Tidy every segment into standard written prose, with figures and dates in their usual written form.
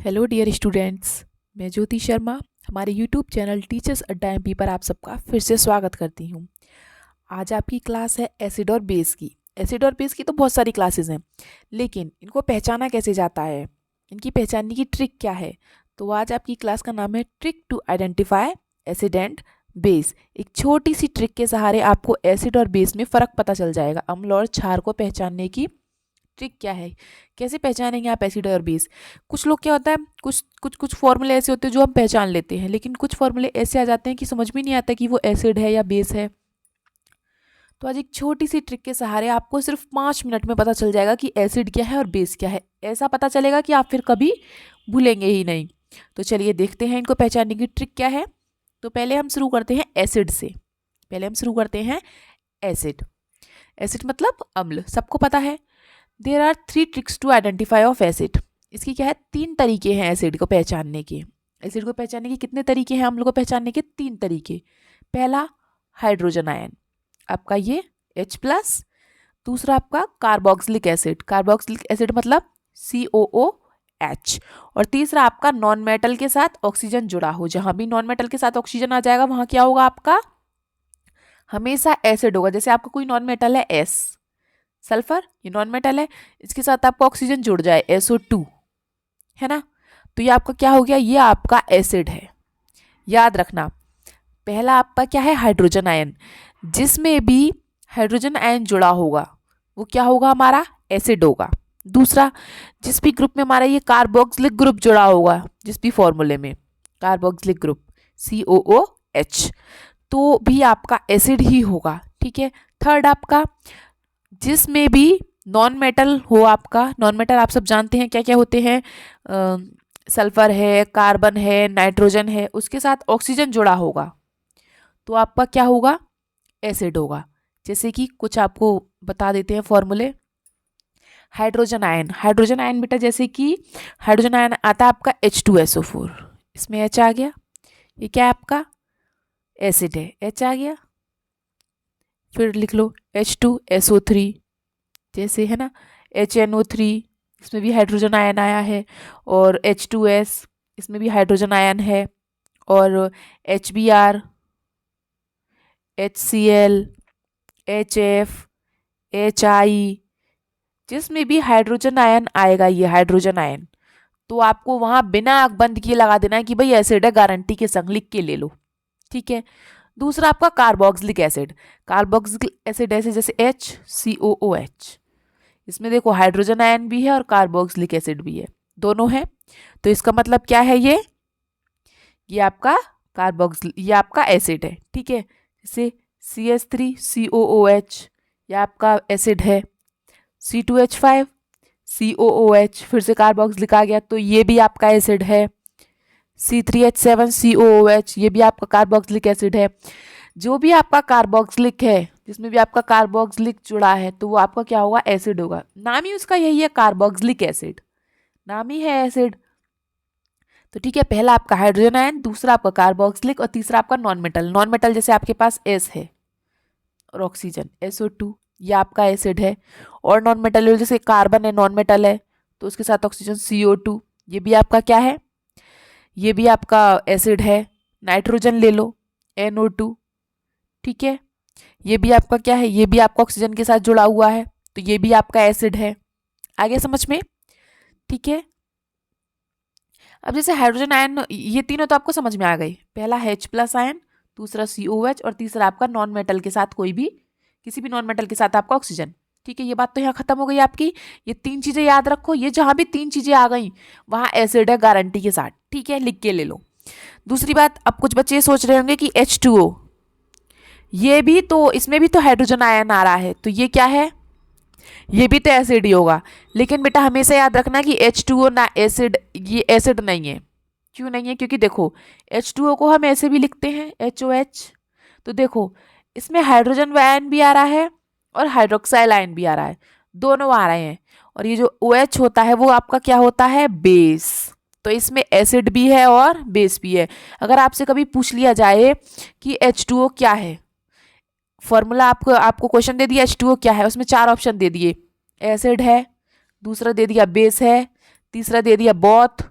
Hello dear students, मैं ज्योति शर्मा हमारे YouTube channel teachers अड्डा एमपी पर आप सबका फिर से स्वागत करती हूँ। आज आपकी क्लास है एसिड और बेस की। एसिड और बेस की तो बहुत सारी क्लासेस हैं, लेकिन इनको पहचाना कैसे जाता है, इनकी पहचानने की ट्रिक क्या है। तो आज आपकी क्लास का नाम है trick to identify acid and base. एक छोटी सी ट्रिक के सहारे आपको एसिड और बेस में फ़र्क पता चल जाएगा। अम्ल और क्षार को पहचानने की ट्रिक क्या है, कैसे पहचानेंगे आप एसिड और बेस। कुछ लोग क्या होता है, कुछ फॉर्मूले ऐसे होते हैं जो हम पहचान लेते हैं, लेकिन कुछ फॉर्मूले ऐसे आ जाते हैं कि समझ में नहीं आता कि वो एसिड है या बेस है। तो आज एक छोटी सी ट्रिक के सहारे आपको सिर्फ 5 मिनट में पता चल जाएगा कि एसिड क्या है और बेस क्या है। ऐसा पता चलेगा कि आप फिर कभी भूलेंगे ही नहीं। तो चलिए देखते हैं इनको पहचानने की ट्रिक क्या है। तो पहले हम शुरू करते हैं एसिड से। एसिड। एसिड मतलब अम्ल, सबको पता है। There are 3 tricks to identify of acid. इसकी क्या है, 3 तरीके हैं एसिड को पहचानने के। एसिड को पहचानने के कितने तरीके हैं, अम्ल को पहचानने के 3 तरीके। पहला हाइड्रोजन आयन, आपका ये H+। दूसरा आपका कार्बोक्सिलिक एसिड, कार्बोक्सिलिक एसिड मतलब COOH। और तीसरा आपका नॉन मेटल के साथ ऑक्सीजन जुड़ा हो। जहां भी नॉन मेटल के साथ ऑक्सीजन आ जाएगा वहां क्या होगा, आपका हमेशा एसिड होगा। जैसे आपका कोई नॉन मेटल है S, सल्फर, ये नॉन मेटल है, इसके साथ आपका ऑक्सीजन जुड़ जाए SO2, है ना, तो ये आपका क्या हो गया, ये आपका एसिड है। याद रखना, पहला आपका क्या है, हाइड्रोजन आयन। जिसमें भी हाइड्रोजन आयन जुड़ा होगा वो क्या होगा, हमारा एसिड होगा। दूसरा, जिस भी ग्रुप में हमारा ये कार्बोक्सिलिक ग्रुप जुड़ा होगा, जिस भी फॉर्मूले में कार्बोक्सिलिक ग्रुप COOH, तो भी आपका एसिड ही होगा। ठीक है। थर्ड, आपका जिसमें भी नॉन मेटल हो, आपका नॉन मेटल आप सब जानते हैं क्या क्या होते हैं, सल्फर है, कार्बन है, नाइट्रोजन है, उसके साथ ऑक्सीजन जुड़ा होगा तो आपका क्या होगा, एसिड होगा। जैसे कि कुछ आपको बता देते हैं फॉर्मूले। हाइड्रोजन आयन, हाइड्रोजन आयन बेटा जैसे कि हाइड्रोजन आयन आता है आपका H2SO4, इसमें H आ गया, ये क्या है आपका एसिड है, H आ गया। फिर लिख लो H2SO3, जैसे है ना HNO3, इसमें भी हाइड्रोजन आयन आया है। और H2S, इसमें भी हाइड्रोजन आयन है। और HBr, HCl, HF, HI, जिसमें भी हाइड्रोजन आयन आएगा, ये हाइड्रोजन आयन, तो आपको वहां बिना आंख बंद किए लगा देना है कि भाई एसिड है, गारंटी के संग लिख के ले लो। ठीक है। दूसरा आपका कार्बोक्सिलिक एसिड, कार्बोक्सिलिक एसिड ऐसे जैसे HCOOH, इसमें देखो हाइड्रोजन आयन भी है और कार्बोक्सिलिक एसिड भी है, दोनों है। तो इसका मतलब क्या है, ये आपका ये आपका एसिड है। ठीक है। जैसे CH3COOH, ये आपका एसिड है। C2H5 COOH, फिर से कार्बोक्सिलिक आ गया तो ये भी आपका एसिड है। C3H7 COOH, ये भी आपका कार्बोक्सिलिक एसिड है। जो भी आपका कार्बोक्सिलिक है, जिसमें भी आपका कार्बोक्सिलिक जुड़ा है, तो वो आपका क्या होगा, एसिड होगा। नाम ही उसका यही है, कार्बोक्सिलिक एसिड, नाम ही है एसिड। तो ठीक है, पहला आपका हाइड्रोजन आयन, दूसरा आपका कार्बोक्सिलिक, और तीसरा आपका नॉन मेटल। नॉन मेटल जैसे आपके पास S है और ऑक्सीजन SO2, ये आपका एसिड है। और नॉन मेटल जैसे कार्बन है, नॉन मेटल है, तो उसके साथ ऑक्सीजन CO2, ये भी आपका क्या है, ये भी आपका एसिड है। नाइट्रोजन ले लो NO2, ठीक है, ये भी आपका क्या है, ये भी आपका ऑक्सीजन के साथ जुड़ा हुआ है, तो ये भी आपका एसिड है। आगे समझ में। ठीक है। अब जैसे हाइड्रोजन आयन, ये तीनों तो आपको समझ में आ गई। पहला H+ आयन, दूसरा COH, और तीसरा आपका नॉन मेटल के साथ कोई भी, किसी भी नॉन मेटल के साथ आपका ऑक्सीजन। ठीक है, ये बात तो यहाँ खत्म हो गई आपकी। ये 3 चीजें याद रखो, ये जहां भी 3 चीजें आ गई वहां एसिड है, गारंटी के साथ। ठीक है, लिख के ले लो। दूसरी बात, अब कुछ बच्चे सोच रहे होंगे कि H2O, ये भी तो, इसमें भी तो हाइड्रोजन आयन आ रहा है, तो ये क्या है, ये भी तो एसिड ही होगा। लेकिन बेटा हमेशा याद रखना कि H2O ना एसिड, ये एसिड नहीं है। क्यों नहीं है, क्योंकि देखो H2O को हम ऐसे भी लिखते हैं HOH, तो देखो इसमें हाइड्रोजन आयन भी आ रहा है और हाइड्रोक्साइल आयन भी आ रहा है, दोनों आ रहे हैं। और ये जो OH होता है वो आपका क्या होता है, बेस। तो इसमें एसिड भी है और बेस भी है। अगर आपसे कभी पूछ लिया जाए कि H2O क्या है, फॉर्मूला आपको क्वेश्चन दे दिया H2O क्या है, उसमें 4 ऑप्शन दे दिए, एसिड है, दूसरा दे दिया बेस है, तीसरा दे दिया both,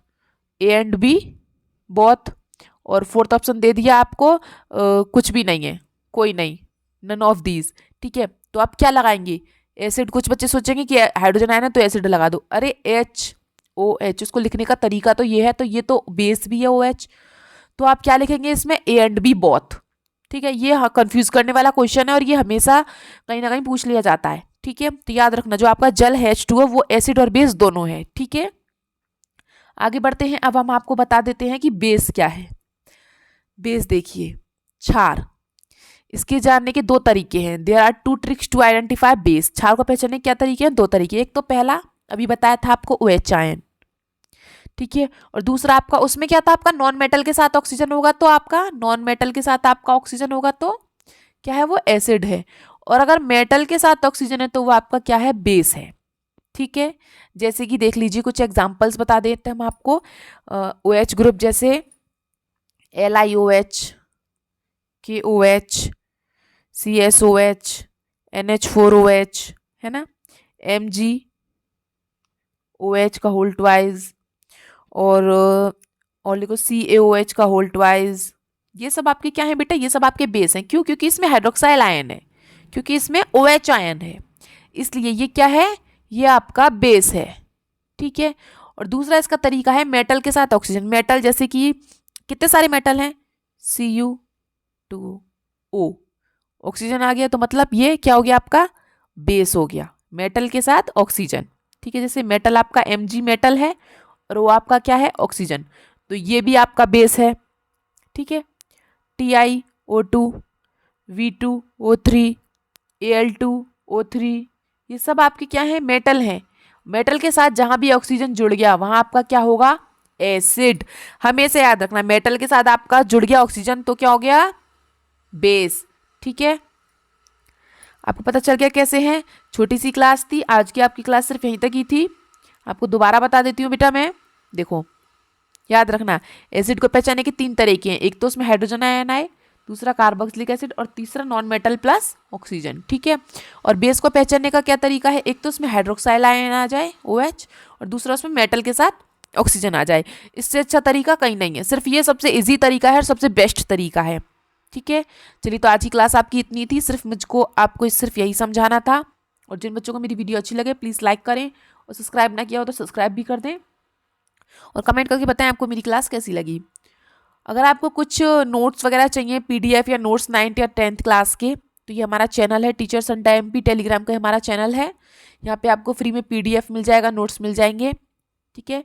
A and B both, और फोर्थ ऑप्शन दे दिया आपको कुछ भी नहीं है, कोई नहीं, नन ऑफ दीज। ठीक है, तो आप क्या लगाएंगे? एसिड। कुछ बच्चे सोचेंगे कि हाइड्रोजन आयन है तो एसिड लगा दो, अरे HOH, उसको लिखने का तरीका तो ये है, तो ये तो बेस भी है OH, तो आप क्या लिखेंगे इसमें? A and B both. ठीक है, ये कंफ्यूज करने वाला क्वेश्चन है और ये हमेशा कहीं ना कहीं पूछ लिया जाता है। ठीक है, तो याद रखना जो आपका जल है H2O वो एसिड और बेस दोनों है। ठीक है, आगे बढ़ते हैं। अब हम आपको बता देते हैं कि बेस क्या है। बेस देखिए, क्षार, इसके जानने के दो तरीके हैं। There are 2 tricks to identify base. क्षार को पहचानने के क्या तरीके हैं? 2 तरीके। एक तो पहला अभी बताया था आपको, OH आयन। ठीक है, और दूसरा आपका उसमें क्या था? आपका नॉन मेटल के साथ ऑक्सीजन होगा तो आपका नॉन मेटल के साथ आपका ऑक्सीजन होगा तो क्या है? वो एसिड है। और अगर मेटल के साथ ऑक्सीजन है तो वो आपका क्या है? बेस है। ठीक है, जैसे कि देख लीजिए, कुछ एग्जांपल्स बता देते हैं हम आपको। OH ग्रुप जैसे LiOH, KOH, CSOH, NH4OH, है ना, MgOH का होल ट्वाइज, और लिखो CaOH का होल ट्वाइज। ये सब आपके क्या है बेटा? ये सब आपके बेस हैं। क्यों? क्योंकि इसमें हाइड्रोक्साइल आयन है, क्योंकि इसमें OH आयन है, इसलिए ये क्या है? ये आपका बेस है। ठीक है, और दूसरा इसका तरीका है मेटल के साथ ऑक्सीजन। मेटल जैसे कि कितने सारे मेटल हैं? Cu2O, ऑक्सीजन आ गया तो मतलब ये क्या हो गया? आपका बेस हो गया, मेटल के साथ ऑक्सीजन। ठीक है, जैसे मेटल आपका Mg मेटल है और वो आपका क्या है? ऑक्सीजन, तो ये भी आपका बेस है। ठीक है, TiO2, V2O3, Al2O3, ये सब आपके क्या है? मेटल हैं। मेटल के साथ जहां भी ऑक्सीजन जुड़ गया वहां आपका क्या होगा? एसिड। हमेशा याद रखना, मेटल के साथ आपका जुड़ गया ऑक्सीजन तो क्या हो गया? बेस। ठीक है, आपको पता चल गया कैसे हैं? छोटी सी क्लास थी आज की, आपकी क्लास सिर्फ यहीं तक ही थी। आपको दोबारा बता देती हूँ बेटा मैं। देखो, याद रखना, एसिड को पहचानने के 3 तरीके हैं। एक तो उसमें हाइड्रोजन आयन आए, दूसरा कार्बोक्सिलिक एसिड, और तीसरा नॉन मेटल प्लस ऑक्सीजन। ठीक है, और बेस को पहचानने का क्या तरीका है? एक तो उसमें हाइड्रोक्साइल आयन आ जाए OH, और दूसरा उसमें मेटल के साथ ऑक्सीजन आ जाए। इससे अच्छा तरीका कहीं नहीं है, सिर्फ ये सबसे ईजी तरीका है और सबसे बेस्ट तरीका है। ठीक है, चलिए, तो आज की क्लास आपकी इतनी थी, सिर्फ मुझको आपको सिर्फ यही समझाना था। और जिन बच्चों को मेरी वीडियो अच्छी लगे प्लीज़ लाइक करें, और सब्सक्राइब ना किया हो तो सब्सक्राइब भी कर दें, और कमेंट करके बताएं आपको मेरी क्लास कैसी लगी। अगर आपको कुछ नोट्स वगैरह चाहिए, PDF या नोट्स 9th या 10th क्लास के, तो ये हमारा चैनल है टीचर्स अड्डा MP, टेलीग्राम का हमारा चैनल है। यहाँ पे आपको फ्री में PDF मिल जाएगा, नोट्स मिल जाएंगे। ठीक है,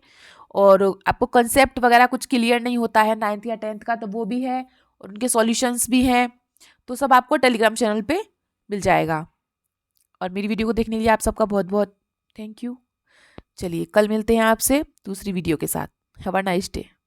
और आपको कंसेप्ट वगैरह कुछ क्लियर नहीं होता है 9th या 10th का, तो वो भी है, और उनके सॉल्यूशंस भी हैं, तो सब आपको टेलीग्राम चैनल पे मिल जाएगा। और मेरी वीडियो को देखने के लिए आप सबका बहुत बहुत थैंक यू। चलिए, कल मिलते हैं आपसे दूसरी वीडियो के साथ। Have a nice day.